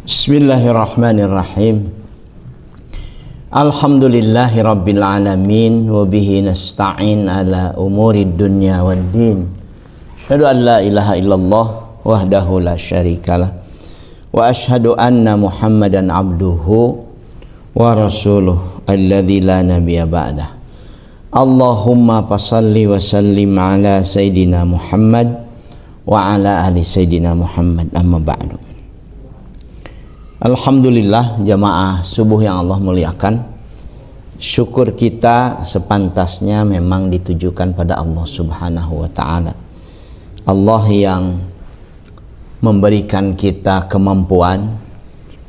Bismillahirrahmanirrahim. Alhamdulillahi rabbil alamin wa bihi nasta'in ala umurid dunya waddin. Asyhadu an la ilaha illallah wahdahu la syarikalah wa asyhadu anna Muhammadan abduhu wa rasuluh alladzi la nabiyya ba'dah. Allahumma passalli wa sallim ala sayyidina Muhammad wa ala ali sayyidina Muhammad, amma ba'du. Alhamdulillah jamaah subuh yang Allah muliakan, syukur kita sepantasnya memang ditujukan pada Allah subhanahu wa ta'ala. Allah yang memberikan kita kemampuan,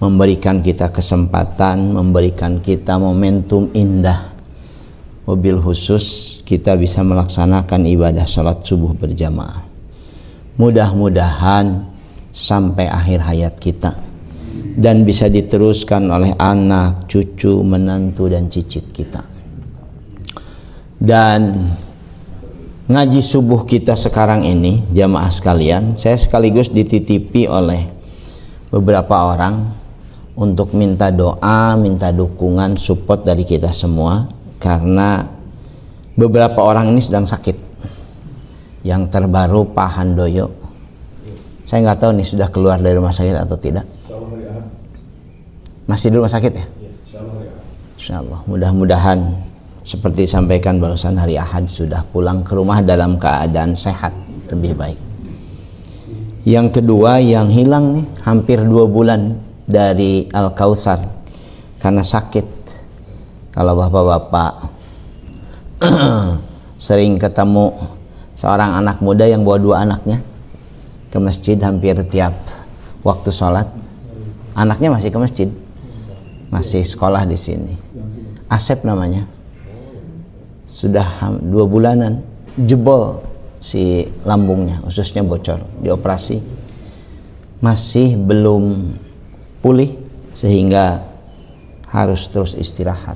memberikan kita kesempatan, memberikan kita momentum indah, mobil khusus kita bisa melaksanakan ibadah salat subuh berjamaah. Mudah-mudahan sampai akhir hayat kita dan bisa diteruskan oleh anak, cucu, menantu, dan cicit kita. Dan ngaji subuh kita sekarang ini, jamaah sekalian, saya sekaligus dititipi oleh beberapa orang untuk minta doa, minta dukungan, support dari kita semua, karena beberapa orang ini sedang sakit. Yang terbaru Pak Handoyo, saya nggak tahu nih sudah keluar dari rumah sakit atau tidak. Masih di rumah sakit ya? Insyaallah. Mudah-mudahan seperti disampaikan barusan hari Ahad sudah pulang ke rumah dalam keadaan sehat, lebih baik. Yang kedua yang hilang nih hampir 2 bulan dari Al-Kautsar karena sakit. Kalau bapak-bapak sering ketemu seorang anak muda yang bawa 2 anaknya ke masjid hampir tiap waktu sholat. Anaknya masih ke masjid, masih sekolah di sini. Asep namanya. Sudah 2 bulanan jebol si lambungnya, ususnya bocor, dioperasi. Masih belum pulih sehingga harus terus istirahat.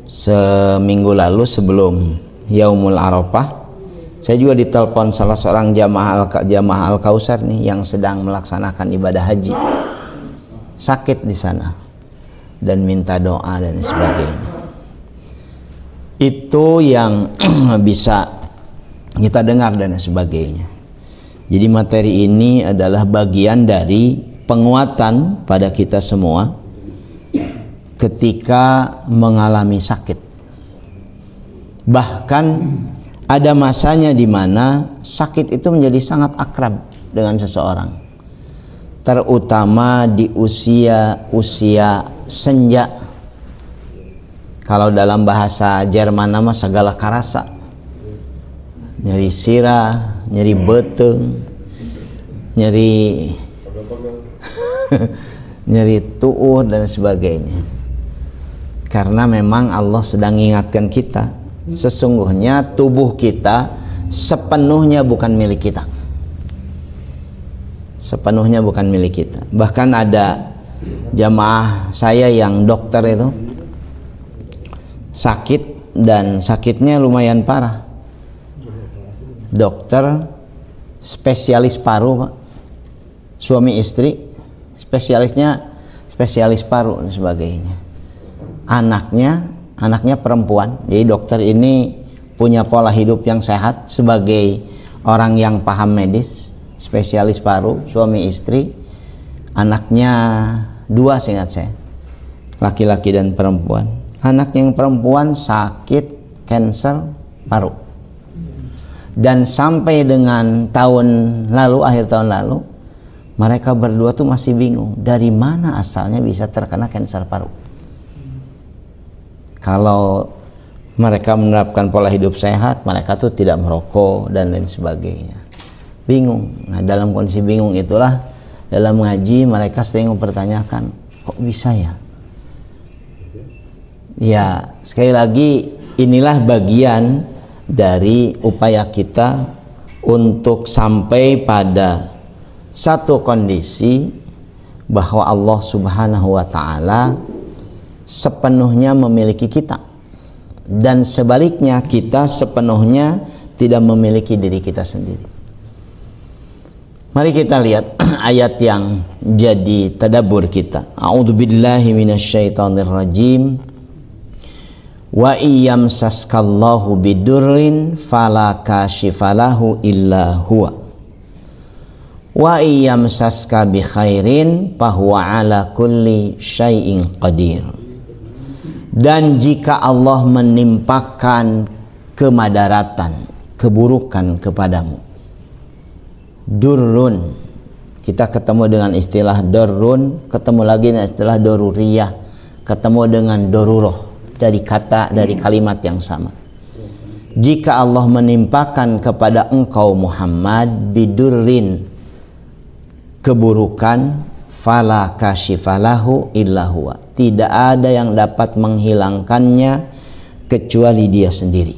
Seminggu lalu sebelum Yaumul Arafah, saya juga ditelepon salah seorang jamaah Al-Kautsar nih yang sedang melaksanakan ibadah haji. Sakit di sana dan minta doa dan sebagainya. Itu yang bisa kita dengar dan sebagainya. Jadi materi ini adalah bagian dari penguatan pada kita semua ketika mengalami sakit. Bahkan ada masanya di mana sakit itu menjadi sangat akrab dengan seseorang, terutama di usia senja. Kalau dalam bahasa Jerman nama segala karasa, nyeri sirah, nyeri beteng, nyeri nyeri tuuh dan sebagainya. Karena memang Allah sedang mengingatkan kita, sesungguhnya tubuh kita sepenuhnya bukan milik kita. Sepenuhnya bukan milik kita. Bahkan ada jamaah saya yang dokter itu sakit dan sakitnya lumayan parah. Dokter spesialis paru, Pak. Suami istri spesialisnya spesialis paru dan sebagainya. Anaknya perempuan. Jadi dokter ini punya pola hidup yang sehat sebagai orang yang paham medis, spesialis paru, suami istri. Anaknya 2 seingat saya, laki-laki dan perempuan. Anak yang perempuan sakit kanker paru. Dan sampai dengan tahun lalu, akhir tahun lalu, mereka berdua tuh masih bingung dari mana asalnya bisa terkena kanker paru. Kalau mereka menerapkan pola hidup sehat, mereka tuh tidak merokok dan lain sebagainya. Bingung. Nah, dalam kondisi bingung itulah dalam ngaji mereka sering mempertanyakan, kok bisa ya? Ya, sekali lagi inilah bagian dari upaya kita untuk sampai pada satu kondisi bahwa Allah Subhanahu wa ta'ala sepenuhnya memiliki kita, dan sebaliknya kita sepenuhnya tidak memiliki diri kita sendiri. Mari kita lihat ayat yang jadi tadabbur kita. A'udzubillahi minasyaitonirrajim. Wa iyamsaskallahu bidurrin fala kashifalahu illa huwa. Wa iyamsaska bi khairin fahuwa ala kulli syai'in qadir. Dan jika Allah menimpakan kemadaratan, keburukan kepadamu, durrun, kita ketemu dengan istilah durrun, ketemu lagi dengan istilah doruriyah, ketemu dengan doruroh, dari kalimat yang sama. Jika Allah menimpakan kepada engkau Muhammad bidurrin, keburukan, fala kashifalahu illa huwa, tidak ada yang dapat menghilangkannya kecuali Dia sendiri.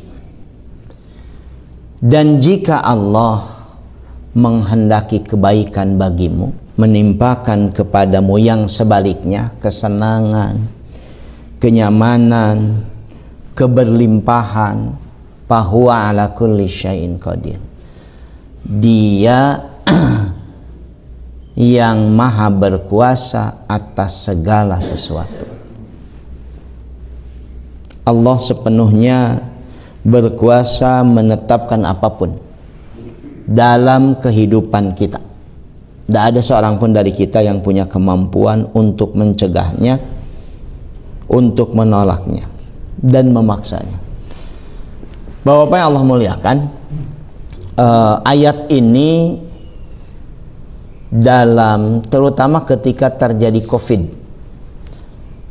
Dan jika Allah menghendaki kebaikan bagimu, menimpakan kepadamu yang sebaliknya, kesenangan, kenyamanan, keberlimpahan, fahuwa ala kulli syai'in qadir. Dia yang maha berkuasa atas segala sesuatu. Allah sepenuhnya berkuasa menetapkan apapun dalam kehidupan kita. Tidak ada seorang pun dari kita yang punya kemampuan untuk mencegahnya, untuk menolaknya, dan memaksanya. Bapak-bapak yang Allah muliakan, ayat ini dalam, terutama ketika terjadi COVID,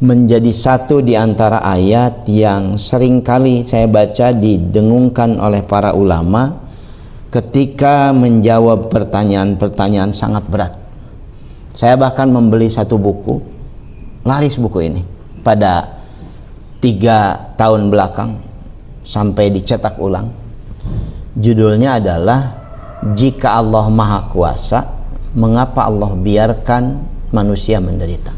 menjadi satu di antara ayat yang seringkali saya baca didengungkan oleh para ulama ketika menjawab pertanyaan-pertanyaan sangat berat. Saya bahkan membeli satu buku, laris buku ini pada 3 tahun belakang sampai dicetak ulang. Judulnya adalah Jika Allah Maha Kuasa, Mengapa Allah Biarkan Manusia Menderita.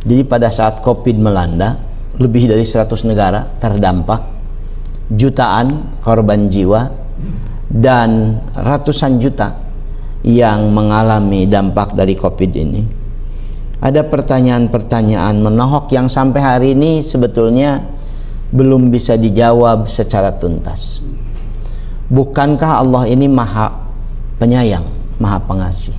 Jadi pada saat COVID melanda, lebih dari 100 negara terdampak, jutaan korban jiwa, dan ratusan juta yang mengalami dampak dari COVID ini. Ada pertanyaan-pertanyaan menohok yang sampai hari ini sebetulnya belum bisa dijawab secara tuntas. Bukankah Allah ini Maha Penyayang, Maha Pengasih,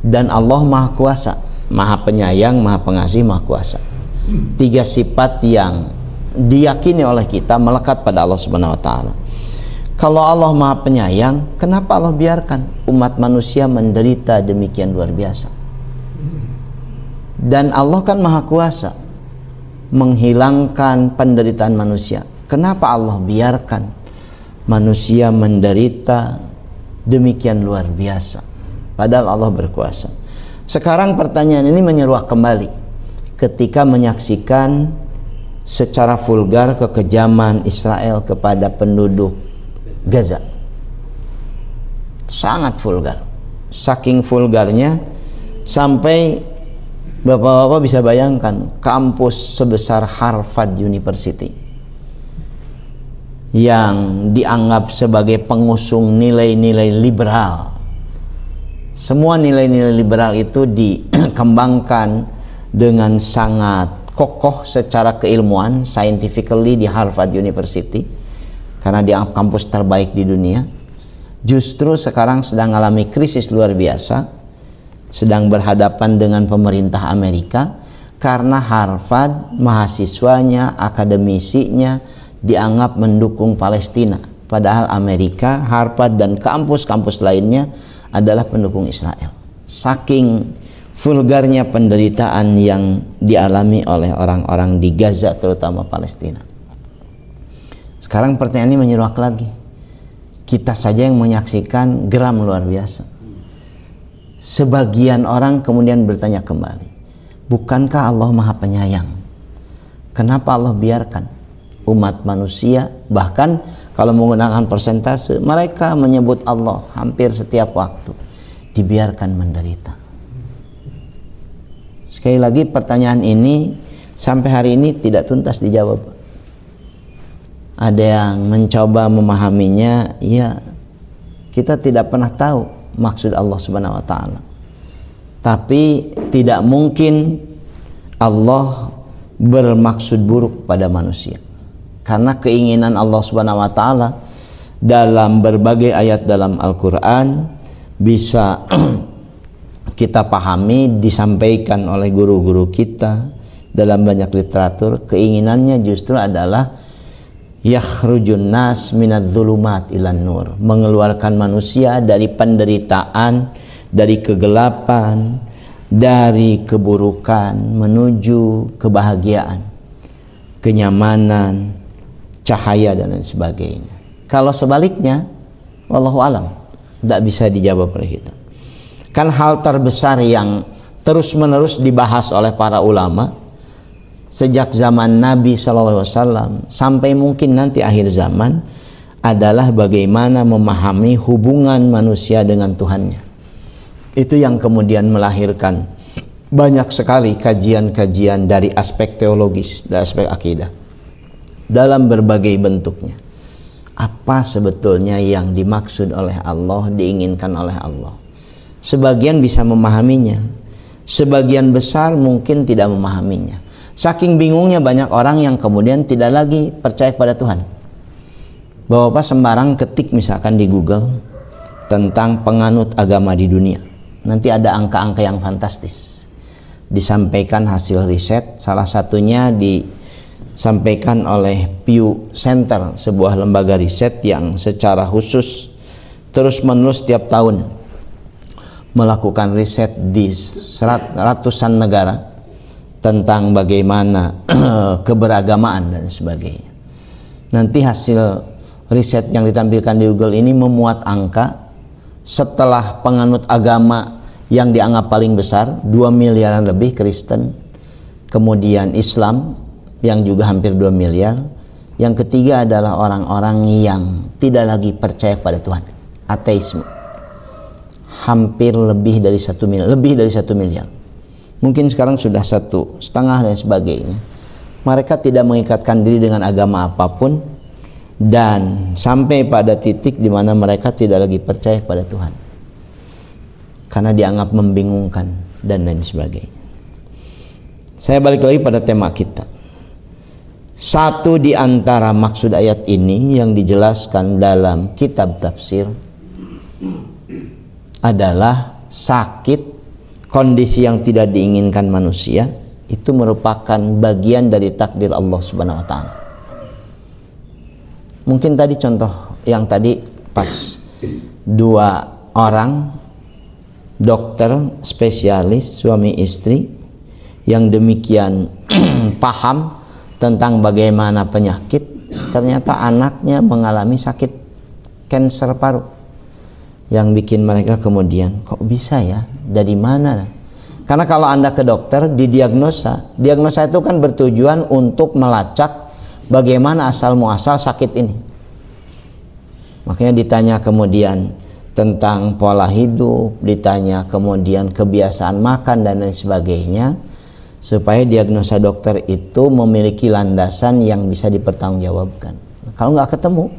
dan Allah Maha Kuasa, Maha Penyayang, Maha Pengasih, Maha Kuasa. 3 sifat yang diyakini oleh kita melekat pada Allah Subhanahu wa taala. Kalau Allah Maha Penyayang, kenapa Allah biarkan umat manusia menderita demikian luar biasa? Dan Allah kan Maha Kuasa menghilangkan penderitaan manusia. Kenapa Allah biarkan manusia menderita demikian luar biasa? Padahal Allah berkuasa. Sekarang pertanyaan ini menyeruak kembali ketika menyaksikan secara vulgar kekejaman Israel kepada penduduk Gaza. Sangat vulgar. Saking vulgarnya sampai bapak-bapak bisa bayangkan kampus sebesar Harvard University yang dianggap sebagai pengusung nilai-nilai liberal. Semua nilai-nilai liberal itu dikembangkan dengan sangat kokoh secara keilmuan, scientifically, di Harvard University, karena dianggap kampus terbaik di dunia. Justru sekarang sedang mengalami krisis luar biasa, sedang berhadapan dengan pemerintah Amerika karena Harvard, mahasiswanya, akademisinya dianggap mendukung Palestina, padahal Amerika, Harvard, dan kampus-kampus lainnya adalah pendukung Israel. Saking vulgarnya penderitaan yang dialami oleh orang-orang di Gaza, terutama Palestina. Sekarang pertanyaan ini menyeruak lagi. Kita saja yang menyaksikan geram luar biasa. Sebagian orang kemudian bertanya kembali, bukankah Allah Maha Penyayang? Kenapa Allah biarkan umat manusia, bahkan kalau menggunakan persentase, mereka menyebut Allah hampir setiap waktu, dibiarkan menderita? Sekali lagi pertanyaan ini sampai hari ini tidak tuntas dijawab. Ada yang mencoba memahaminya, ya kita tidak pernah tahu maksud Allah Subhanahu wa taala. Tapi tidak mungkin Allah bermaksud buruk pada manusia. Karena keinginan Allah Subhanahu wa taala dalam berbagai ayat dalam Al-Qur'an bisa kita pahami, disampaikan oleh guru-guru kita dalam banyak literatur. Keinginannya justru adalah yakhrujun nas minadz-dzulumat ilan nur, mengeluarkan manusia dari penderitaan, dari kegelapan, dari keburukan menuju kebahagiaan, kenyamanan, cahaya dan lain sebagainya. Kalau sebaliknya, wallahu alam, tidak bisa dijawab oleh kita. Kan hal terbesar yang terus-menerus dibahas oleh para ulama sejak zaman Nabi SAW sampai mungkin nanti akhir zaman adalah bagaimana memahami hubungan manusia dengan Tuhannya. Itu yang kemudian melahirkan banyak sekali kajian-kajian dari aspek teologis, dari aspek akidah dalam berbagai bentuknya. Apa sebetulnya yang dimaksud oleh Allah, diinginkan oleh Allah? Sebagian bisa memahaminya, sebagian besar mungkin tidak memahaminya. Saking bingungnya banyak orang yang kemudian tidak lagi percaya pada Tuhan. Bapak sembarang ketik misalkan di Google tentang penganut agama di dunia, nanti ada angka-angka yang fantastis disampaikan hasil riset. Salah satunya disampaikan oleh Pew Center, sebuah lembaga riset yang secara khusus terus-menerus setiap tahun melakukan riset di ratusan negara tentang bagaimana keberagamaan dan sebagainya. Nanti hasil riset yang ditampilkan di Google ini memuat angka setelah penganut agama yang dianggap paling besar 2 miliaran lebih, Kristen, kemudian Islam yang juga hampir 2 miliar, yang ketiga adalah orang-orang yang tidak lagi percaya pada Tuhan, ateisme, hampir lebih dari 1 miliar, mungkin sekarang sudah 1,5 dan sebagainya. Mereka tidak mengikatkan diri dengan agama apapun dan sampai pada titik di mana mereka tidak lagi percaya pada Tuhan karena dianggap membingungkan dan lain sebagainya. Saya balik lagi pada tema kita. Satu di antara maksud ayat ini yang dijelaskan dalam kitab tafsir adalah sakit, kondisi yang tidak diinginkan manusia, itu merupakan bagian dari takdir Allah Subhanahu wa taala. Mungkin tadi contoh yang tadi pas 2 orang dokter spesialis suami istri yang demikian paham tentang bagaimana penyakit, ternyata anaknya mengalami sakit kanker paru yang bikin mereka kemudian, kok bisa ya, dari mana? Karena kalau Anda ke dokter didiagnosa, diagnosa itu kan bertujuan untuk melacak bagaimana asal muasal sakit ini. Makanya ditanya kemudian tentang pola hidup, ditanya kemudian kebiasaan makan dan lain sebagainya, supaya diagnosa dokter itu memiliki landasan yang bisa dipertanggungjawabkan. Kalau nggak ketemu,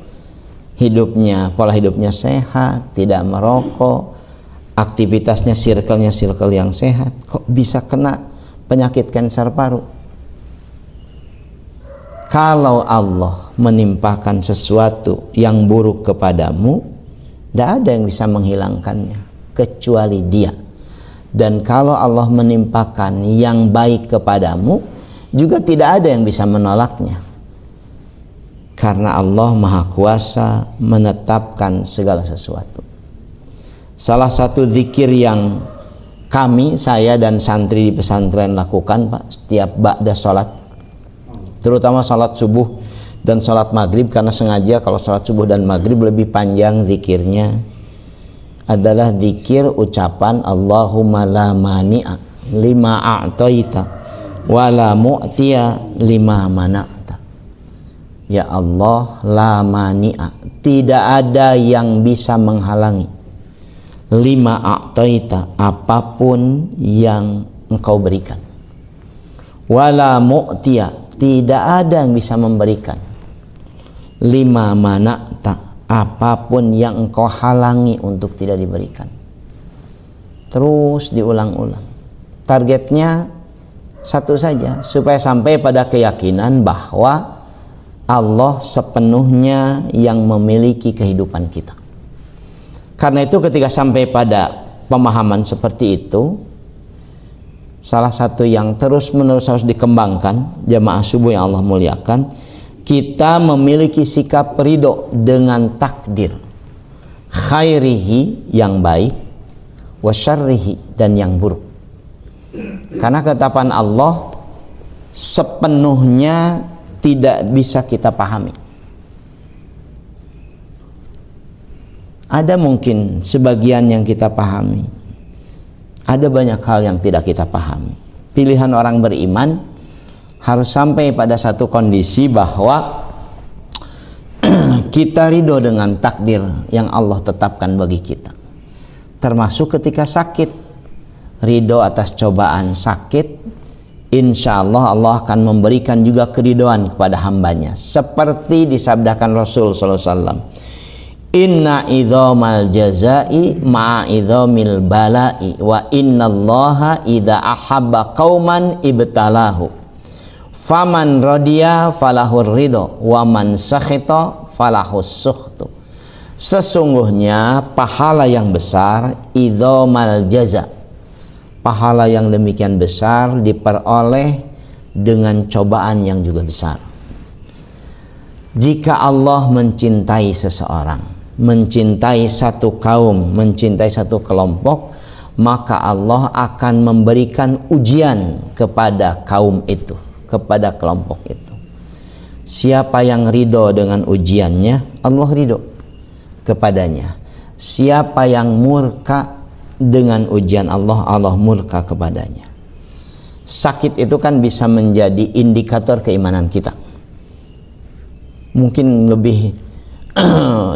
hidupnya, pola hidupnya sehat, tidak merokok, aktivitasnya circle yang sehat, kok bisa kena penyakit kanker paru? Kalau Allah menimpakan sesuatu yang buruk kepadamu, tidak ada yang bisa menghilangkannya kecuali Dia. Dan kalau Allah menimpakan yang baik kepadamu, juga tidak ada yang bisa menolaknya. Karena Allah Maha Kuasa menetapkan segala sesuatu. Salah satu zikir yang saya dan santri di pesantren lakukan, Pak, setiap ba'da sholat, terutama sholat subuh dan sholat maghrib, karena sengaja kalau sholat subuh dan maghrib lebih panjang zikirnya, adalah zikir ucapan Allahumma la mani'a lima a'taita wa la mu'tiya lima mana'ta. Ya Allah, la mani'a, tidak ada yang bisa menghalangi, lima a'taita, apapun yang engkau berikan, wa la mu'tiya, tidak ada yang bisa memberikan, lima mana'ta, apapun yang engkau halangi untuk tidak diberikan. terus diulang-ulang. Targetnya satu saja, supaya sampai pada keyakinan bahwa Allah sepenuhnya yang memiliki kehidupan kita. Karena itu ketika sampai pada pemahaman seperti itu, salah satu yang terus-menerus harus dikembangkan jamaah subuh yang Allah muliakan, kita memiliki sikap ridho dengan takdir, khairihi yang baik, wa syarrihi dan yang buruk. Karena ketetapan Allah sepenuhnya tidak bisa kita pahami. Ada mungkin sebagian yang kita pahami, ada banyak hal yang tidak kita pahami. Pilihan orang beriman harus sampai pada satu kondisi bahwa kita ridho dengan takdir yang Allah tetapkan bagi kita, termasuk ketika sakit. Ridho atas cobaan sakit, insya Allah Allah akan memberikan juga keridhoan kepada hambanya, seperti disabdakan Rasul SAW, inna idhamal jazai ma'a idhamil balai wa inna allaha idha ahabba qauman ibtalahu faman radiya falahur ridho wa man sakhita falahus sukhtu. Sesungguhnya pahala yang besar, idhamal jaza, pahala yang demikian besar diperoleh dengan cobaan yang juga besar. Jika Allah mencintai seseorang, mencintai satu kaum, mencintai satu kelompok, maka Allah akan memberikan ujian kepada kaum itu, kepada kelompok itu. Siapa yang ridho dengan ujiannya, Allah ridho kepadanya. Siapa yang murka dengan ujian Allah, Allah murka kepadanya. Sakit itu kan bisa menjadi indikator keimanan kita. Mungkin lebih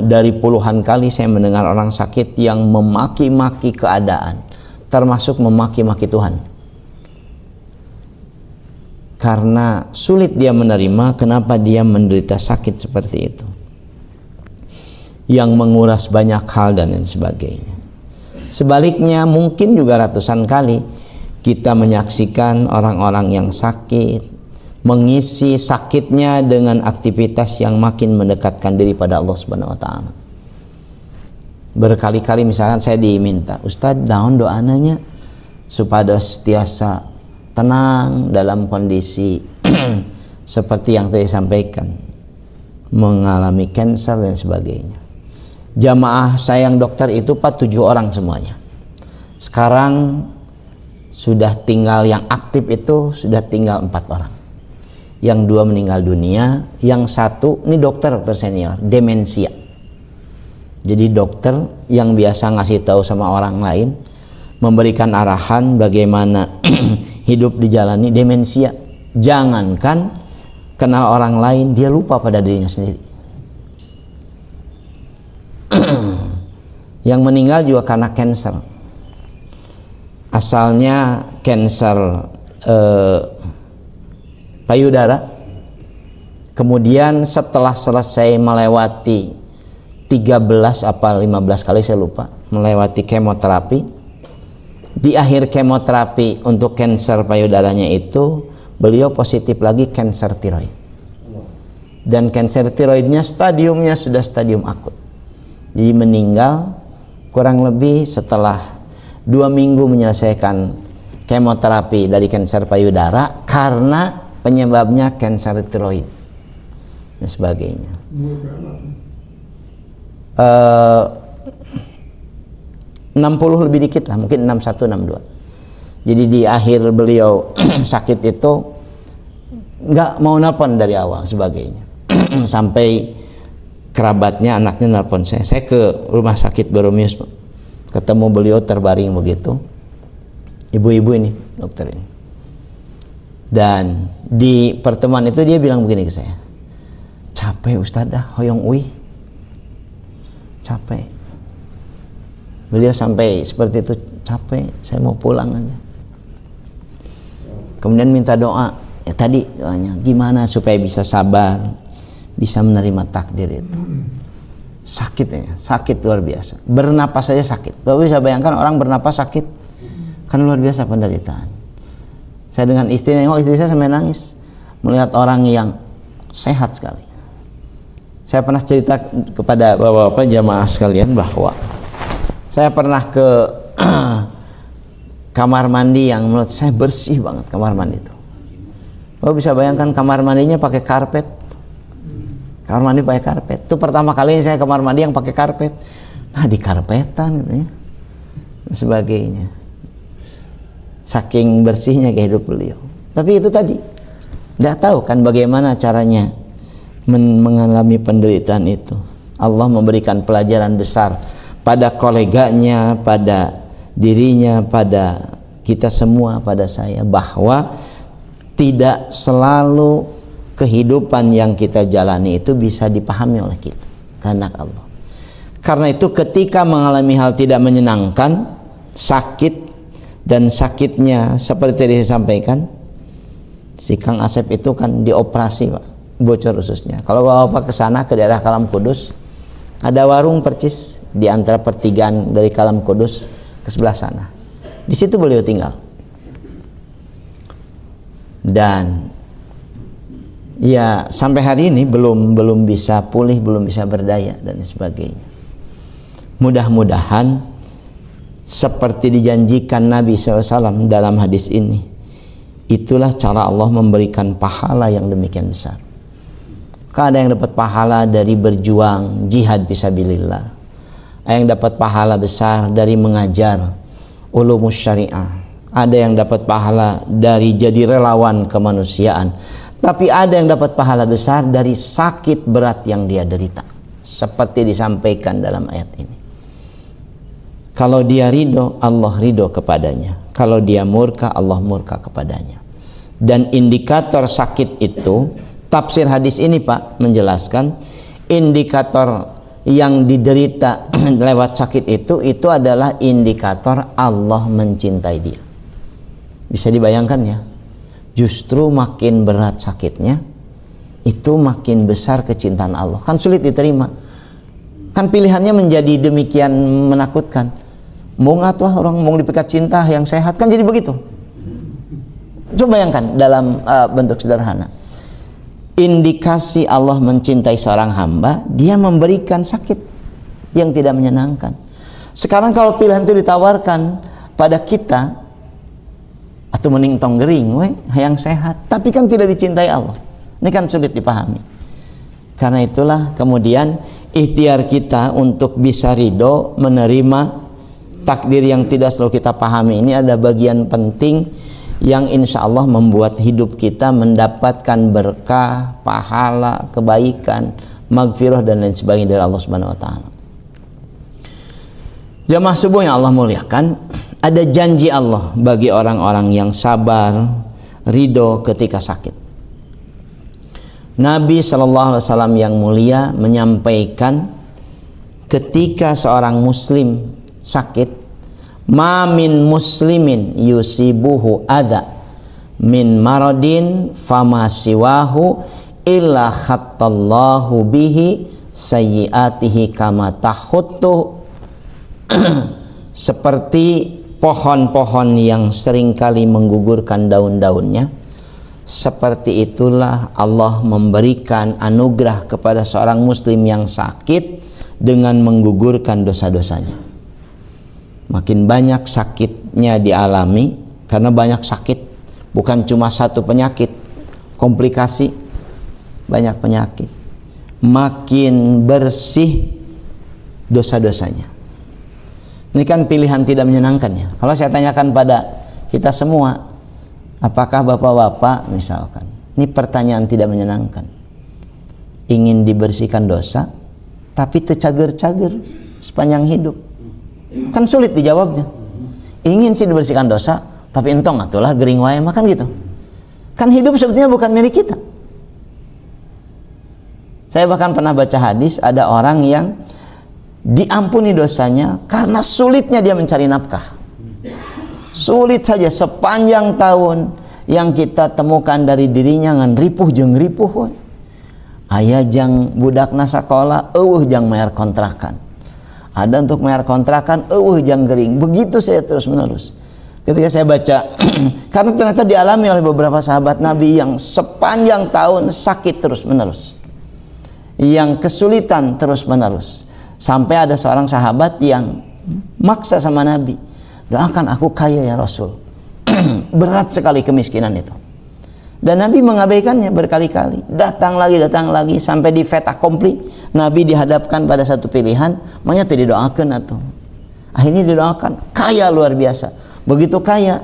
dari puluhan kali saya mendengar orang sakit yang memaki-maki keadaan, termasuk memaki-maki Tuhan, karena sulit dia menerima kenapa dia menderita sakit seperti itu, yang menguras banyak hal dan lain sebagainya. Sebaliknya mungkin juga ratusan kali kita menyaksikan orang-orang yang sakit, mengisi sakitnya dengan aktivitas yang makin mendekatkan diri pada Allah Subhanahu wa taala. Berkali-kali misalkan saya diminta, Ustadz naon doananya supaya setiasa tenang dalam kondisi seperti yang tadi sampaikan, mengalami cancer dan sebagainya. Jamaah saya yang dokter itu 7 orang semuanya. Sekarang sudah tinggal yang aktif itu sudah tinggal 4 orang. Yang 2 meninggal dunia, yang 1 ini dokter senior, demensia. Jadi dokter yang biasa ngasih tahu sama orang lain, memberikan arahan bagaimana hidup dijalani, demensia. Jangankan kenal orang lain, dia lupa pada dirinya sendiri. Yang meninggal juga karena cancer. Asalnya cancer payudara. Kemudian setelah selesai melewati 13 apa 15 kali saya lupa, melewati kemoterapi. Di akhir kemoterapi untuk cancer payudaranya itu, beliau positif lagi cancer tiroid. Dan cancer tiroidnya stadiumnya sudah stadium akut. Jadi meninggal kurang lebih setelah 2 minggu menyelesaikan kemoterapi dari kanker payudara karena penyebabnya kanker tiroid dan sebagainya. 60 lebih dikit lah, mungkin 61, 62. Jadi di akhir beliau sakit itu nggak mau nelpon dari awal sebagainya. Sampai kerabatnya, anaknya nelpon saya ke rumah sakit Boromius, ketemu beliau terbaring begitu, ibu-ibu ini, dokter ini. Dan di pertemuan itu dia bilang begini ke saya, capek Ustadzah, hoyong ui, capek. Beliau sampai seperti itu, capek, saya mau pulang aja. Kemudian minta doa, ya tadi doanya, gimana supaya bisa sabar, bisa menerima takdir itu. Sakit ya, sakit luar biasa. Bernapas saja sakit. Bapak bisa bayangkan orang bernapas sakit, Kan luar biasa penderitaan. Saya dengan istri nengok, istri saya sampai nangis melihat orang yang sehat sekali. Saya pernah cerita kepada bapak-bapak jamaah sekalian bahwa saya pernah ke kamar mandi yang menurut saya bersih banget kamar mandi itu. Bapak bisa bayangkan kamar mandinya pakai karpet. Kamar mandi pakai karpet. Itu pertama kali saya kamar mandi yang pakai karpet. Nah, di karpetan gitu ya. Dan sebagainya. Saking bersihnya kehidupan beliau. Tapi itu tadi, tidak tahu kan bagaimana caranya mengalami penderitaan itu. Allah memberikan pelajaran besar pada koleganya, pada dirinya, pada kita semua, pada saya, bahwa tidak selalu kehidupan yang kita jalani itu bisa dipahami oleh kita, kehendak Allah. Karena itu ketika mengalami hal tidak menyenangkan, sakit, dan sakitnya seperti tadi saya sampaikan, si Kang Asep itu kan dioperasi Pak, bocor ususnya. Kalau Bapak ke sana ke daerah Kalam Kudus, ada warung percis di antara pertigaan dari Kalam Kudus ke sebelah sana. Di situ beliau tinggal. Dan ya sampai hari ini belum bisa pulih, belum bisa berdaya dan sebagainya. Mudah-mudahan seperti dijanjikan Nabi SAW dalam hadis ini, itulah cara Allah memberikan pahala yang demikian besar. Ada yang dapat pahala dari berjuang jihad fisabilillah, ada yang dapat pahala besar dari mengajar ulumus syariah, ada yang dapat pahala dari jadi relawan kemanusiaan, tapi ada yang dapat pahala besar dari sakit berat yang dia derita, seperti disampaikan dalam ayat ini. Kalau dia ridho, Allah ridho kepadanya. Kalau dia murka, Allah murka kepadanya. Dan indikator sakit itu, tafsir hadis ini Pak menjelaskan, indikator yang diderita lewat sakit itu adalah indikator Allah mencintai dia. Bisa dibayangkan ya, justru makin berat sakitnya, itu makin besar kecintaan Allah. Kan sulit diterima. Kan pilihannya menjadi demikian menakutkan. Mau ngatuh orang mau dipekat cinta yang sehat, kan jadi begitu. Coba bayangkan dalam bentuk sederhana, indikasi Allah mencintai seorang hamba, dia memberikan sakit yang tidak menyenangkan. Sekarang kalau pilihan itu ditawarkan pada kita, atau mending tong gering yang sehat, tapi kan tidak dicintai Allah, ini kan sulit dipahami. Karena itulah kemudian ikhtiar kita untuk bisa ridho menerima takdir yang tidak selalu kita pahami ini ada bagian penting yang insya Allah membuat hidup kita mendapatkan berkah, pahala, kebaikan, magfirah dan lain sebagainya dari Allah Subhanahu wa taala. Jamaah subuh yang Allah muliakan, ada janji Allah bagi orang-orang yang sabar, ridho ketika sakit. Nabi SAW yang mulia menyampaikan ketika seorang muslim sakit, ma min muslimin yusibuhu adha min maradin fama siwahu illa khattallahu bihi sayyiatihi kama tahuttu. Seperti pohon-pohon yang seringkali menggugurkan daun-daunnya, seperti itulah Allah memberikan anugerah kepada seorang muslim yang sakit dengan menggugurkan dosa-dosanya. Makin banyak sakitnya dialami, karena banyak sakit, bukan cuma satu penyakit, komplikasi, banyak penyakit. Makin bersih dosa-dosanya. Ini kan pilihan tidak menyenangkan ya. Kalau saya tanyakan pada kita semua, apakah bapak-bapak misalkan, ini pertanyaan tidak menyenangkan, ingin dibersihkan dosa, tapi tercager-cager sepanjang hidup? Kan sulit dijawabnya. Ingin sih dibersihkan dosa, tapi entong atulah gering wae makan gitu. Kan hidup sebetulnya bukan milik kita. Saya bahkan pernah baca hadis, ada orang yang diampuni dosanya karena sulitnya dia mencari nafkah. Sulit saja sepanjang tahun yang kita temukan dari dirinya ngan ripuh jeung ripuh. Aya jang budakna sakola, eueuh jang mayar kontrakan. Ada untuk mayar kontrakan, jang gering. Begitu saya terus menerus. Ketika saya baca, karena ternyata dialami oleh beberapa sahabat Nabi yang sepanjang tahun sakit terus-menerus, yang kesulitan terus-menerus, sampai ada seorang sahabat yang maksa sama Nabi, doakan aku kaya ya Rasul. Berat sekali kemiskinan itu. Dan Nabi mengabaikannya berkali-kali. Datang lagi, sampai di fait accompli. Nabi dihadapkan pada satu pilihan, maunya tidak didoakan atau. Akhirnya didoakan, kaya luar biasa. Begitu kaya,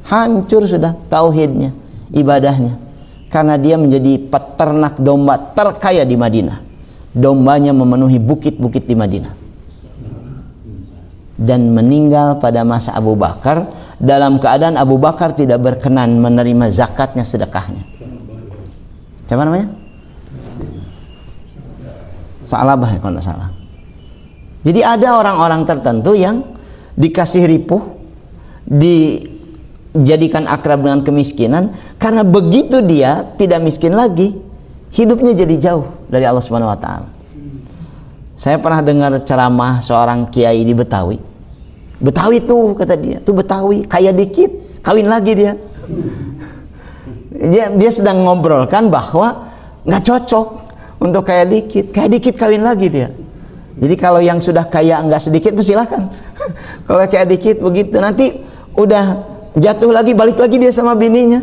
hancur sudah tauhidnya, ibadahnya. Karena dia menjadi peternak domba terkaya di Madinah. Dombanya memenuhi bukit-bukit di Madinah. Dan meninggal pada masa Abu Bakar, dalam keadaan Abu Bakar tidak berkenan menerima zakatnya, sedekahnya. Siapa namanya? Sa'labah ya kalau tidak salah. Jadi ada orang-orang tertentu yang dikasih ripuh, dijadikan akrab dengan kemiskinan, karena begitu dia tidak miskin lagi, hidupnya jadi jauh dari Allah Subhanahu wa taala. Saya pernah dengar ceramah seorang kiai di Betawi. Betawi tuh, kata dia, tuh Betawi kaya dikit, kawin lagi dia. Dia sedang ngobrolkan bahwa nggak cocok untuk kaya dikit kawin lagi dia. Jadi kalau yang sudah kaya nggak sedikit, silakan. Kalau kaya dikit begitu, nanti udah jatuh lagi, balik lagi dia sama bininya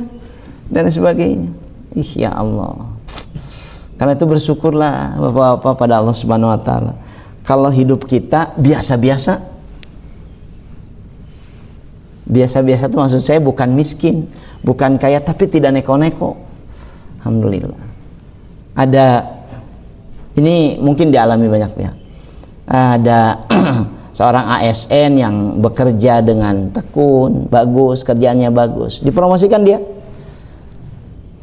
dan sebagainya. Ya Allah. Karena itu bersyukurlah Bapak-bapak pada Allah Subhanahu wa taala. Kalau hidup kita biasa-biasa itu maksud saya bukan miskin, bukan kaya, tapi tidak neko-neko. Alhamdulillah. Ada, ini mungkin dialami banyak pihak. Ada seorang ASN yang bekerja dengan tekun, bagus, kerjaannya bagus, dipromosikan dia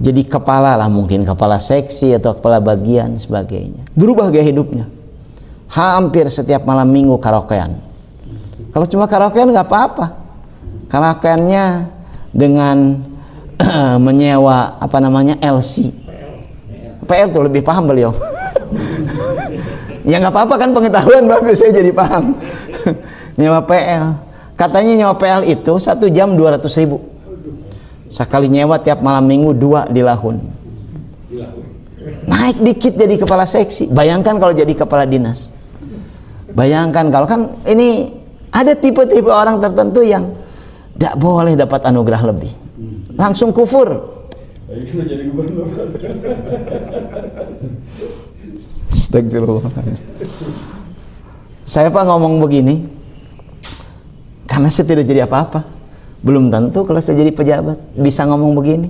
jadi kepala lah, mungkin kepala seksi atau kepala bagian sebagainya. Berubah gaya hidupnya. Hampir setiap malam minggu karaokean. Kalau cuma karaokean nggak apa-apa. Karaokeannya dengan menyewa apa namanya LC. PL tuh lebih paham beliau. Ya nggak apa-apa kan, pengetahuan bagus, saya jadi paham. Nyewa PL. Katanya nyewa PL itu 1 jam 200.000. Sekali nyewa tiap malam minggu 2 di Lahun. Naik dikit jadi kepala seksi. Bayangkan kalau jadi kepala dinas. Bayangkan kalau kan ini ada tipe-tipe orang tertentu yang tidak boleh dapat anugerah lebih. Langsung kufur. Astagfirullah. Saya Pak ngomong begini karena saya tidak jadi apa-apa. Belum tentu kalau saya jadi pejabat bisa ngomong begini.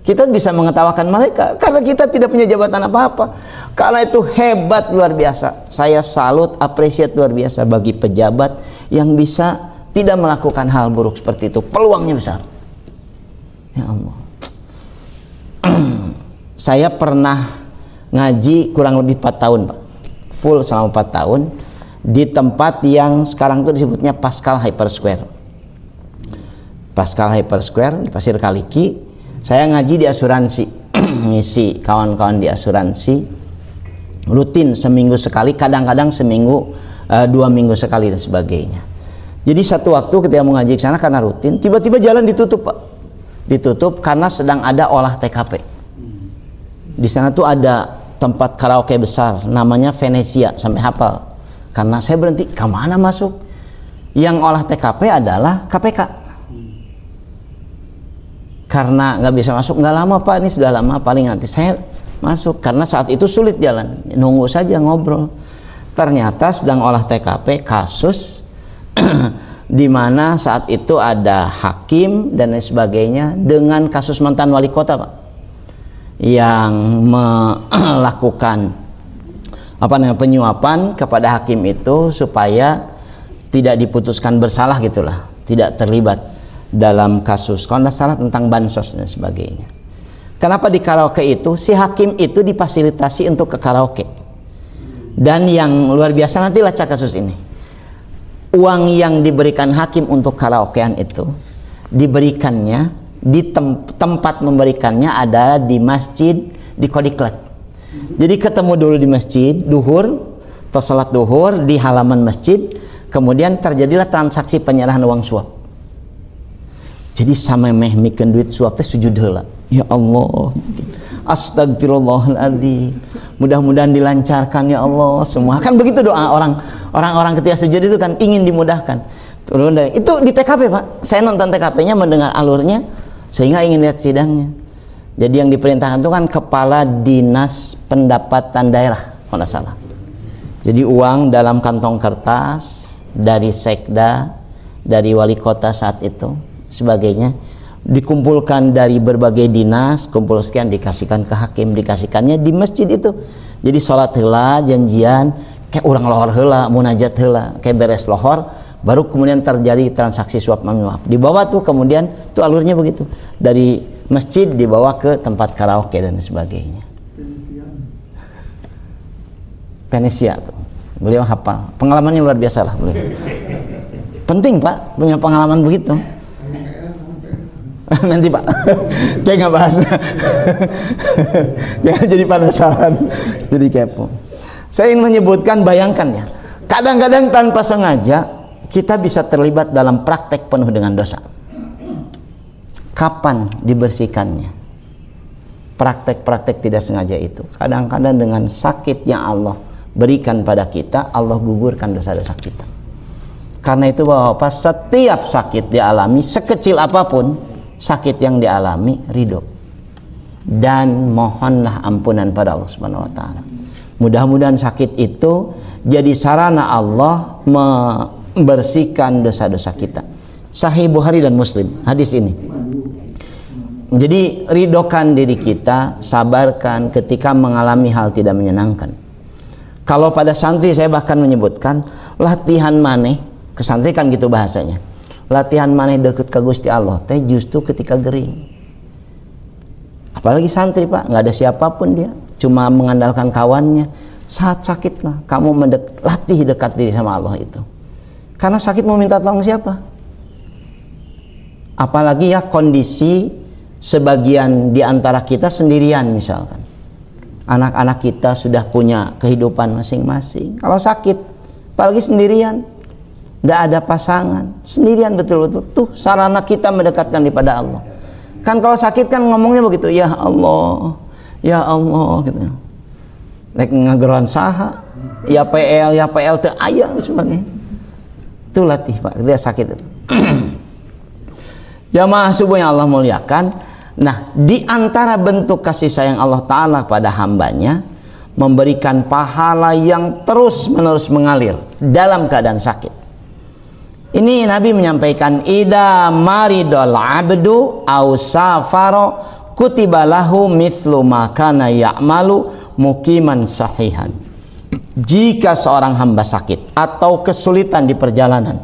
Kita bisa mengetawakan mereka karena kita tidak punya jabatan apa-apa. Karena itu hebat luar biasa. Saya salut, apresiat luar biasa bagi pejabat yang bisa tidak melakukan hal buruk seperti itu. Peluangnya besar. Ya Allah. Saya pernah ngaji kurang lebih 4 tahun Pak. Full selama 4 tahun di tempat yang sekarang itu disebutnya Pascal Hyper Square. Pascal Hyper Square di Pasir Kaliki. Saya ngaji di asuransi, ngisi kawan-kawan di asuransi, rutin seminggu sekali, kadang-kadang seminggu 2 minggu sekali dan sebagainya. Jadi satu waktu ketika mau ngaji ke sana karena rutin, tiba-tiba jalan ditutup Pak. Ditutup karena sedang ada olah TKP. Di sana tuh ada tempat karaoke besar, namanya Venesia, sampai hafal. Karena saya berhenti, kemana masuk? Yang olah TKP adalah KPK. Karena nggak bisa masuk, nggak lama Pak, ini sudah lama, paling nanti saya masuk. Karena saat itu sulit jalan, nunggu saja ngobrol. Ternyata sedang olah TKP kasus di mana saat itu ada hakim dan lain sebagainya dengan kasus mantan wali kota Pak, yang melakukan penyuapan kepada hakim itu supaya tidak diputuskan bersalah gitulah, tidak terlibat dalam kasus kalau tidak salah tentang bansos dan sebagainya. Kenapa di karaoke itu si hakim itu difasilitasi untuk ke karaoke, dan yang luar biasa nanti lacak kasus ini, uang yang diberikan hakim untuk karaokean itu diberikannya di tempat memberikannya adalah di masjid di Kodiklat. Jadi ketemu dulu di masjid duhur atau salat duhur di halaman masjid, kemudian terjadilah transaksi penyerahan uang suap. Jadi sama meh mikeun duit suap teh sujud heula. Ya Allah, astagfirullahaladzim, mudah-mudahan dilancarkan ya Allah semua. Kan begitu doa orang ketika sujud itu kan ingin dimudahkan. Turun dari itu di TKP Pak. Saya nonton TKP-nya, mendengar alurnya, sehingga ingin lihat sidangnya. Jadi yang diperintahkan itu kan kepala dinas pendapatan daerah, kalau tidak salah. Jadi uang dalam kantong kertas dari sekda, dari wali kota saat itu, sebagainya, dikumpulkan dari berbagai dinas, kumpul sekian dikasihkan ke hakim, dikasihkannya di masjid itu. Jadi sholat heula, janjian, kayak orang lohor heula, munajat heula, kayak beres lohor, baru kemudian terjadi transaksi suap menyuap. Di bawah tuh kemudian tuh alurnya begitu, dari masjid dibawa ke tempat karaoke dan sebagainya. Venesia tuh, beliau hafal, pengalamannya luar biasa lah beliau. Penting Pak punya pengalaman begitu. Nanti Pak, saya nggak bahas. Jangan jadi penasaran, jadi kepo. Saya ingin menyebutkan, bayangkan ya, kadang-kadang tanpa sengaja kita bisa terlibat dalam praktek penuh dengan dosa. Kapan dibersihkannya? Praktek-praktek tidak sengaja itu kadang-kadang dengan sakit yang Allah berikan pada kita, Allah gugurkan dosa-dosa kita. Karena itu Bapak, setiap sakit dialami, sekecil apapun sakit yang dialami, ridho dan mohonlah ampunan pada Allah Subhanahu wa taala. Mudah-mudahan sakit itu jadi sarana Allah membersihkan dosa-dosa kita. Sahih Bukhari dan Muslim hadis ini. Jadi ridhokan diri kita, sabarkan ketika mengalami hal tidak menyenangkan. Kalau pada santri saya bahkan menyebutkan latihan maneh, ke santri kan gitu bahasanya. Latihan maneh deket ke Gusti Allah teh justru ketika gering. Apalagi santri Pak, nggak ada siapapun dia, cuma mengandalkan kawannya. Saat sakit lah kamu latih dekat diri sama Allah itu. Karena sakit mau minta tolong siapa? Apalagi ya kondisi sebagian di antara kita sendirian misalkan. Anak-anak kita sudah punya kehidupan masing-masing. Kalau sakit, apalagi sendirian, tidak ada pasangan, sendirian betul-betul. Tuh sarana kita mendekatkan kepada Allah. Kan kalau sakit kan ngomongnya begitu, ya Allah, ya Allah gitu. Lek ngageron saha, ya PL teu aya sebagainya. Itu latih Pak, dia sakit itu. Jamaah subuh yang Allah muliakan. Nah, di antara bentuk kasih sayang Allah Ta'ala pada hambanya, memberikan pahala yang terus-menerus mengalir dalam keadaan sakit. Ini Nabi menyampaikan, idza maridul abdu aw safaro kutiba lahu mithlu ma kana ya'malu muqiman sahihan. Jika seorang hamba sakit atau kesulitan di perjalanan,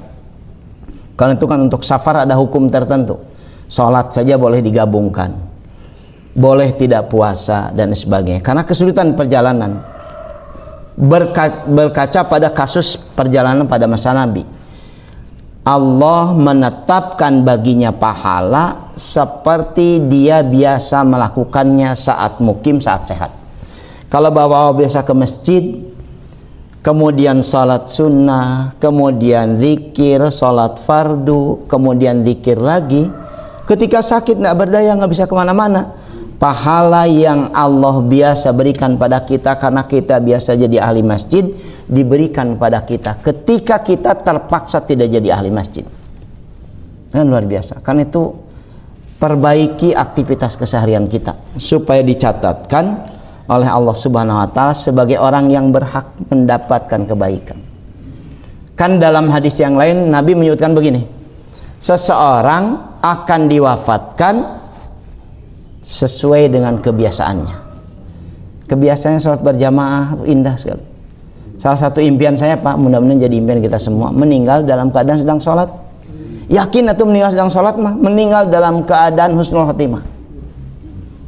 karena itu kan untuk safar ada hukum tertentu. Sholat saja boleh digabungkan, boleh tidak puasa dan sebagainya. Karena kesulitan perjalanan, berkaca pada kasus perjalanan pada masa Nabi, Allah menetapkan baginya pahala seperti dia biasa melakukannya saat mukim, saat sehat. Kalau bapak biasa ke masjid, kemudian sholat sunnah, kemudian zikir, sholat fardu, kemudian zikir lagi, ketika sakit tidak berdaya, nggak bisa kemana-mana, pahala yang Allah biasa berikan pada kita karena kita biasa jadi ahli masjid, diberikan pada kita ketika kita terpaksa tidak jadi ahli masjid. Kan luar biasa. Karena itu perbaiki aktivitas keseharian kita supaya dicatatkan oleh Allah Subhanahu wa taala sebagai orang yang berhak mendapatkan kebaikan. Kan dalam hadis yang lain Nabi menyebutkan begini, seseorang akan diwafatkan sesuai dengan kebiasaannya. Kebiasaannya sholat berjamaah indah sekali. Salah satu impian saya Pak, mudah-mudahan jadi impian kita semua, meninggal dalam keadaan sedang sholat. Yakin atau meninggal sedang sholat mah, meninggal dalam keadaan husnul khotimah.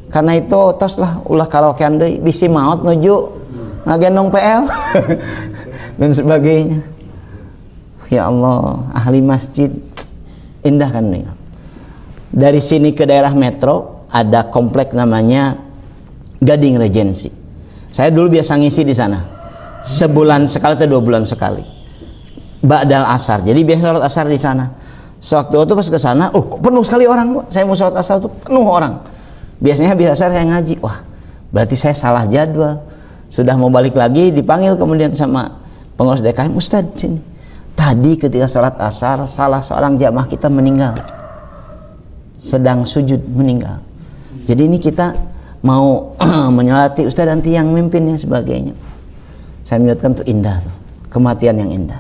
Karena itu toslah ulah karaokean deui bisi maot nuju ngagendong PL dan sebagainya. Ya Allah, ahli masjid indah kan meninggal. Dari sini ke daerah metro ada komplek namanya Gading Regency. Saya dulu biasa ngisi di sana. Sebulan sekali atau 2 bulan sekali. Ba'dal asar. Jadi biasa sholat asar di sana. Sewaktu itu pas ke sana, kok penuh sekali orang. Saya mau sholat asar itu penuh orang. Biasanya biasa saya ngaji, wah berarti saya salah jadwal. Sudah mau balik lagi, dipanggil kemudian sama pengurus DKM, Ustadz sini. Tadi ketika sholat asar, salah seorang jamaah kita meninggal. Sedang sujud meninggal. Jadi ini kita mau menyolati Ustadz nanti yang mimpinnya sebagainya. Saya menyebutkan itu indah tuh. Kematian yang indah.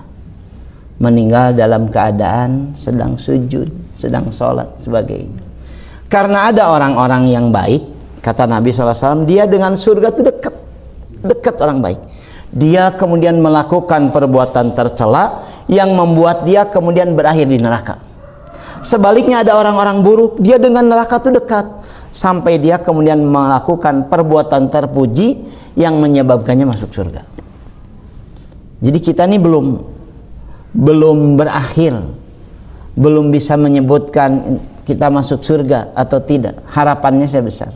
Meninggal dalam keadaan sedang sujud, sedang sholat sebagainya. Karena ada orang-orang yang baik, kata Nabi SAW, dia dengan surga itu dekat orang baik. Dia kemudian melakukan perbuatan tercela yang membuat dia kemudian berakhir di neraka. Sebaliknya ada orang-orang buruk, dia dengan neraka itu dekat, sampai dia kemudian melakukan perbuatan terpuji yang menyebabkannya masuk surga. Jadi kita ini belum berakhir, belum bisa menyebutkan kita masuk surga atau tidak. Harapannya saya besar,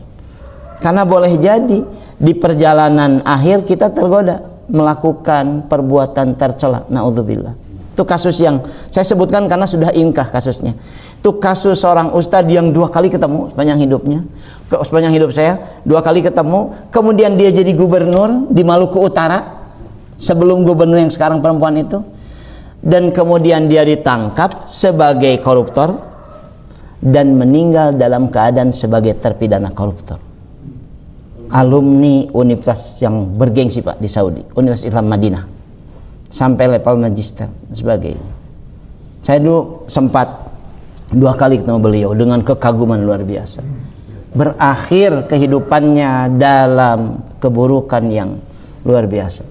karena boleh jadi di perjalanan akhir kita tergoda melakukan perbuatan tercela. Naudzubillah. Itu kasus yang saya sebutkan karena sudah ingkah kasusnya. Itu kasus seorang ustadz yang 2 kali ketemu sepanjang hidupnya. Sepanjang hidup saya 2 kali ketemu. Kemudian dia jadi gubernur di Maluku Utara sebelum gubernur yang sekarang perempuan itu. Dan kemudian dia ditangkap sebagai koruptor dan meninggal dalam keadaan sebagai terpidana koruptor. Alumni universitas yang bergengsi Pak di Saudi, Universitas Islam Madinah, sampai level magister sebagainya. Saya dulu sempat 2 kali ketemu beliau dengan kekaguman luar biasa. Berakhir kehidupannya dalam keburukan yang luar biasa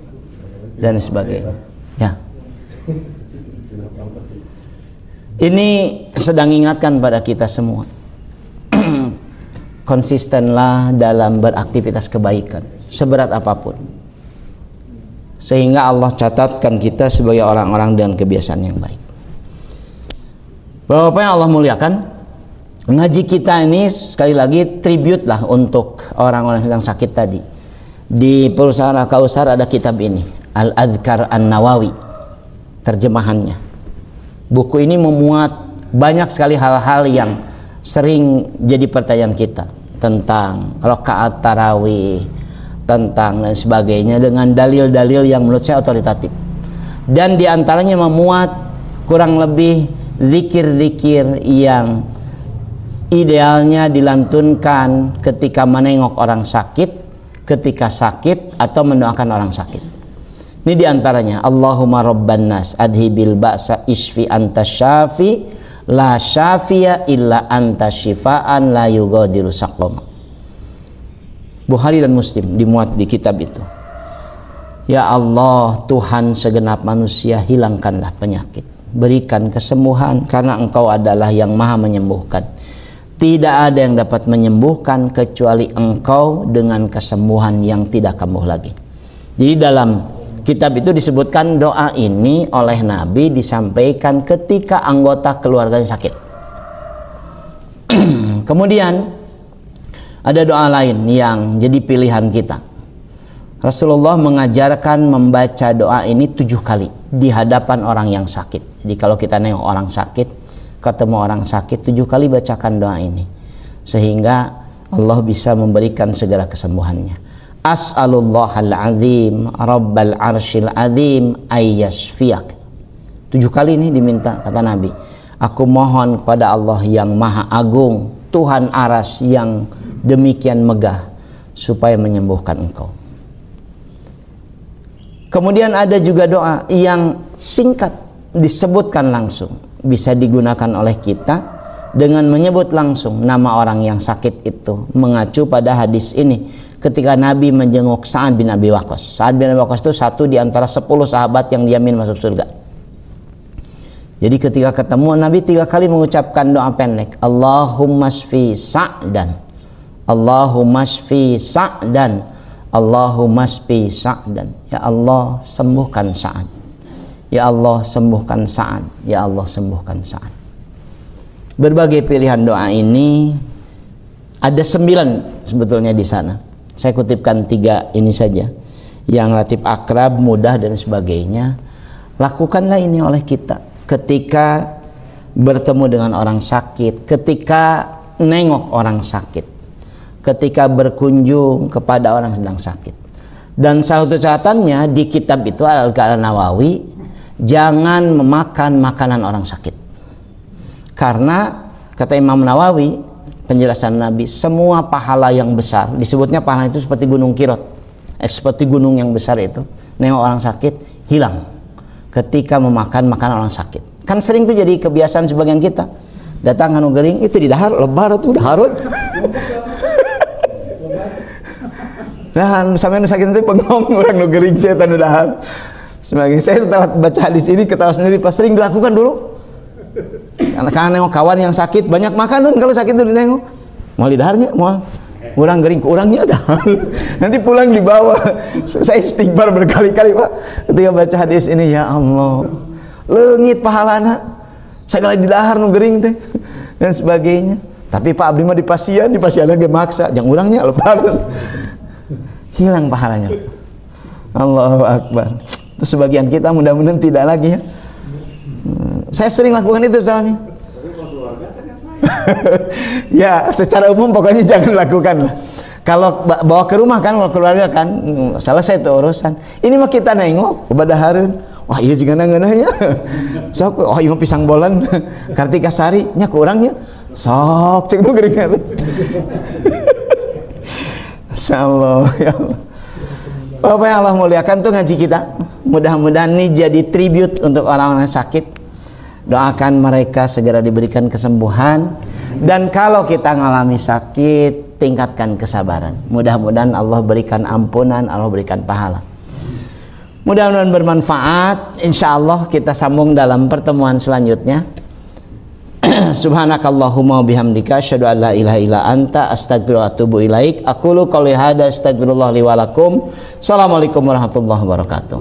dan sebagainya. Ya. Ini sedang ingatkan pada kita semua. Konsistenlah dalam beraktivitas kebaikan seberat apapun, sehingga Allah catatkan kita sebagai orang-orang dengan kebiasaan yang baik. Bapak yang Allah muliakan, ngaji kita ini sekali lagi tribute lah untuk orang-orang yang sedang sakit tadi. Di perusahaan Al-Kausar ada kitab ini, Al-Adhkar An-Nawawi, terjemahannya. Buku ini memuat banyak sekali hal-hal yang sering jadi pertanyaan kita tentang rakaat tarawih, tentang dan sebagainya, dengan dalil-dalil yang menurut saya otoritatif. Dan diantaranya memuat kurang lebih zikir-zikir yang idealnya dilantunkan ketika menengok orang sakit, ketika sakit, atau mendoakan orang sakit. Ini diantaranya, Allahumma rabban nas adhibil ba'sa isfi anta syafi la syafiya illa anta syifaan la yugadiru saqama. Bukhari dan Muslim dimuat di kitab itu. Ya Allah, Tuhan segenap manusia, hilangkanlah penyakit, berikan kesembuhan, karena Engkau adalah yang maha menyembuhkan. Tidak ada yang dapat menyembuhkan kecuali Engkau dengan kesembuhan yang tidak kambuh lagi. Jadi dalam kitab itu disebutkan doa ini oleh Nabi disampaikan ketika anggota keluarganya sakit. Kemudian ada doa lain yang jadi pilihan kita. Rasulullah mengajarkan membaca doa ini 7 kali di hadapan orang yang sakit. Jadi kalau kita nengok orang sakit, ketemu orang sakit, 7 kali bacakan doa ini, sehingga Allah bisa memberikan segera kesembuhannya. As'alullahal azim rabbal arsyil azim ayyashfiyak. 7 kali ini diminta, kata Nabi, aku mohon kepada Allah yang maha agung, Tuhan aras yang demikian megah, supaya menyembuhkan engkau. Kemudian ada juga doa yang singkat, disebutkan langsung, bisa digunakan oleh kita dengan menyebut langsung nama orang yang sakit itu, mengacu pada hadis ini ketika Nabi menjenguk Sa'ad bin Abi Waqqas. Sa'ad bin Abi Waqqas itu satu di antara 10 sahabat yang dijamin masuk surga. Jadi ketika ketemu Nabi 3 kali mengucapkan doa pendek, Allahumma shfi Sa'dan, Allahumma shfi Sa'dan, Allahumma shfi Sa'dan. Ya Allah, sembuhkan Sa'ad. Ya Allah, sembuhkan Sa'ad. Ya Allah, sembuhkan Sa'ad. Berbagai pilihan doa ini ada 9 sebetulnya di sana. Saya kutipkan 3 ini saja yang relatif akrab, mudah dan sebagainya. Lakukanlah ini oleh kita ketika bertemu dengan orang sakit, ketika nengok orang sakit, ketika berkunjung kepada orang sedang sakit. Dan salah satu catatannya di kitab itu Al-Nawawi, jangan memakan makanan orang sakit. Karena kata Imam Nawawi, penjelasan Nabi, semua pahala yang besar, disebutnya pahala itu seperti gunung Kirot, seperti gunung yang besar itu, nengok orang sakit, hilang ketika memakan makanan orang sakit. Kan sering tuh jadi kebiasaan sebagian kita, datang anu gering itu di dahar, lebar tuh daharut. Nah, sampai nu sakit itu bengong orang nu gering setan nu dahar. Sebagai saya setelah baca hadis ini ketawa sendiri, pas sering dilakukan dulu. Karena nengok kawan yang sakit, banyak makanan kalau sakit itu dinengok. Mau di daharnya, mau urang gering ke urangnya dahar. Nanti pulang dibawa. Saya istighfar berkali-kali, Pak, ketika baca hadis ini, ya Allah. Leungit pahalana segala di dahar nu gering teh dan sebagainya. Tapi Pak abdi mah di pasien lagi maksa, jang urangnya lebar. Hilang pahalanya. Allahu Akbar. Terus sebagian kita mudah-mudahan tidak lagi ya. Saya sering lakukan itu soalnya. Ya, secara umum pokoknya jangan lakukan lah. Kalau bawa ke rumah kan, kalau keluarga kan selesai itu urusan. Ini mah kita nengok badahareun. Wah iya juga nangana ya. Sok, oh iya pisang bolan Kartika Sari nya kurangnya. Sok cek nu geuring. Insyaallah ya Allah. Bapak yang Allah muliakan tuh ngaji kita. Mudah-mudahan ini jadi tribute untuk orang-orang sakit. Doakan mereka segera diberikan kesembuhan. Dan kalau kita ngalami sakit, tingkatkan kesabaran. Mudah-mudahan Allah berikan ampunan, Allah berikan pahala. Mudah-mudahan bermanfaat. Insyaallah kita sambung dalam pertemuan selanjutnya. Subhanakallahumma bihamdika asyhadu an la ilaha illa anta astaghfiruka wa atubu ilaik. Aqulu qouli hadza astaghfirullah li wa lakum. Assalamualaikum warahmatullahi wabarakatuh.